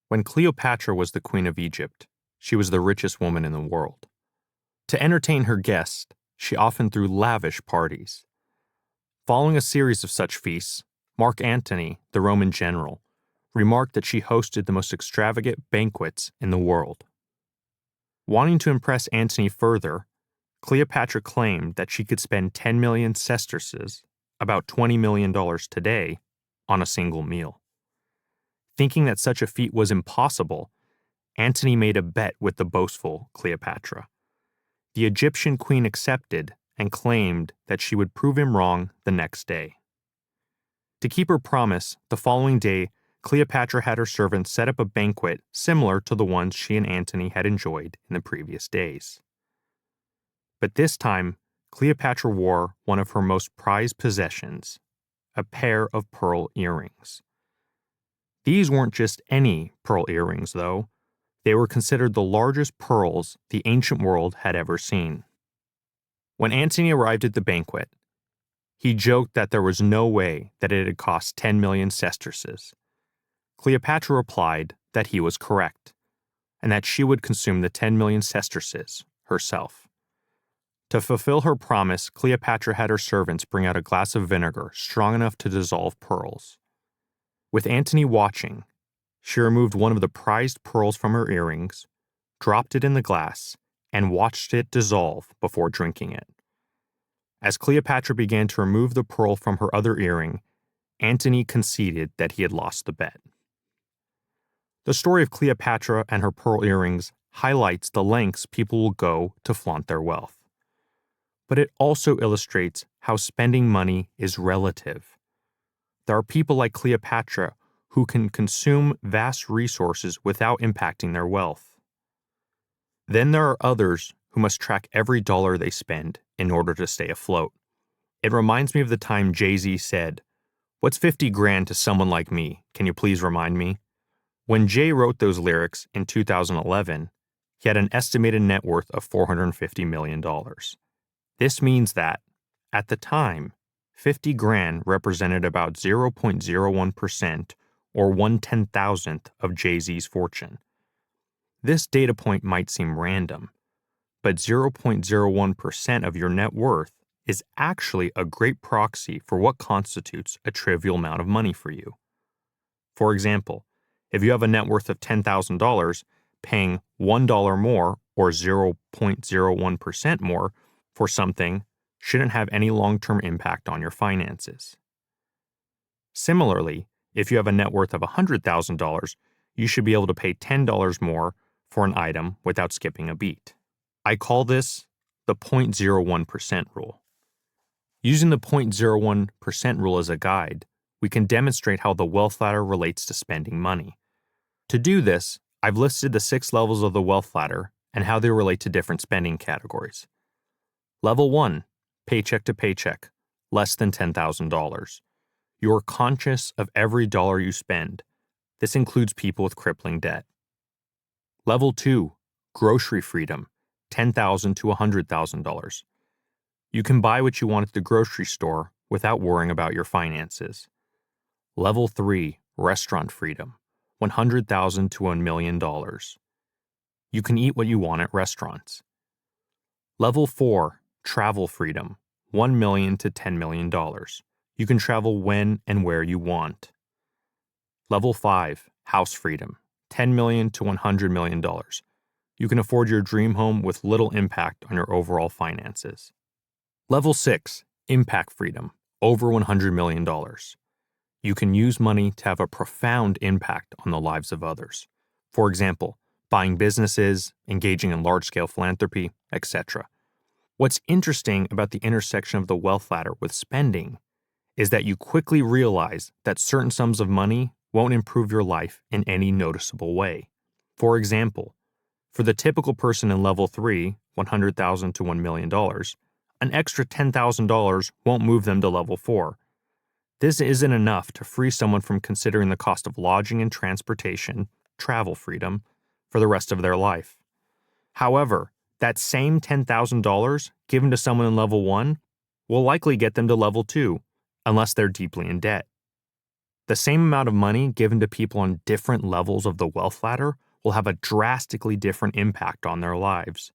When Cleopatra was the queen of Egypt, she was the richest woman in the world. To entertain her guests, she often threw lavish parties. Following a series of such feasts, Mark Antony, the Roman general, remarked that she hosted the most extravagant banquets in the world. Wanting to impress Antony further, Cleopatra claimed that she could spend 10 million sesterces, about $20 million today, on a single meal. Thinking that such a feat was impossible, Antony made a bet with the boastful Cleopatra. The Egyptian queen accepted and claimed that she would prove him wrong the next day. To keep her promise, the following day, Cleopatra had her servants set up a banquet similar to the ones she and Antony had enjoyed in the previous days. But this time, Cleopatra wore one of her most prized possessions, a pair of pearl earrings. These weren't just any pearl earrings, though. They were considered the largest pearls the ancient world had ever seen. When Antony arrived at the banquet, he joked that there was no way that it had cost 10 million sesterces. Cleopatra replied that he was correct, and that she would consume the 10 million sesterces herself. To fulfill her promise, Cleopatra had her servants bring out a glass of vinegar strong enough to dissolve pearls. With Antony watching, she removed one of the prized pearls from her earrings, dropped it in the glass, and watched it dissolve before drinking it. As Cleopatra began to remove the pearl from her other earring, Antony conceded that he had lost the bet. The story of Cleopatra and her pearl earrings highlights the lengths people will go to flaunt their wealth. But it also illustrates how spending money is relative. There are people like Cleopatra who can consume vast resources without impacting their wealth. Then there are others who must track every dollar they spend in order to stay afloat. It reminds me of the time Jay-Z said, "What's 50 grand to someone like me? Can you please remind me?" When Jay wrote those lyrics in 2011, he had an estimated net worth of $450 million. This means that, at the time, 50 grand represented about 0.01% or 1/10,000th of Jay-Z's fortune. This data point might seem random, but 0.01% of your net worth is actually a great proxy for what constitutes a trivial amount of money for you. For example, if you have a net worth of $10,000, paying $1 more or 0.01% more for something shouldn't have any long-term impact on your finances. Similarly, if you have a net worth of $100,000, you should be able to pay $10 more for an item without skipping a beat. I call this the 0.01% rule. Using the 0.01% rule as a guide, we can demonstrate how the wealth ladder relates to spending money. To do this, I've listed the 6 levels of the wealth ladder and how they relate to different spending categories. Level 1, paycheck to paycheck, less than $10,000. You are conscious of every dollar you spend. This includes people with crippling debt. Level 2, grocery freedom, $10,000 to $100,000. You can buy what you want at the grocery store without worrying about your finances. Level 3, restaurant freedom, $100,000 to $1 million. You can eat what you want at restaurants. Level 4, travel freedom, $1 million to $10 million. You can travel when and where you want. Level 5, house freedom, $10 million to $100 million. You can afford your dream home with little impact on your overall finances. Level 6, impact freedom, over $100 million. You can use money to have a profound impact on the lives of others. For example, buying businesses, engaging in large-scale philanthropy, etc. What's interesting about the intersection of the wealth ladder with spending is that you quickly realize that certain sums of money won't improve your life in any noticeable way. For example, for the typical person in level 3, $100,000 to $1 million, an extra $10,000 won't move them to level 4. This isn't enough to free someone from considering the cost of lodging and transportation, travel freedom, for the rest of their life. However, that same $10,000 given to someone in level 1 will likely get them to level 2, unless they're deeply in debt. The same amount of money given to people on different levels of the wealth ladder will have a drastically different impact on their lives.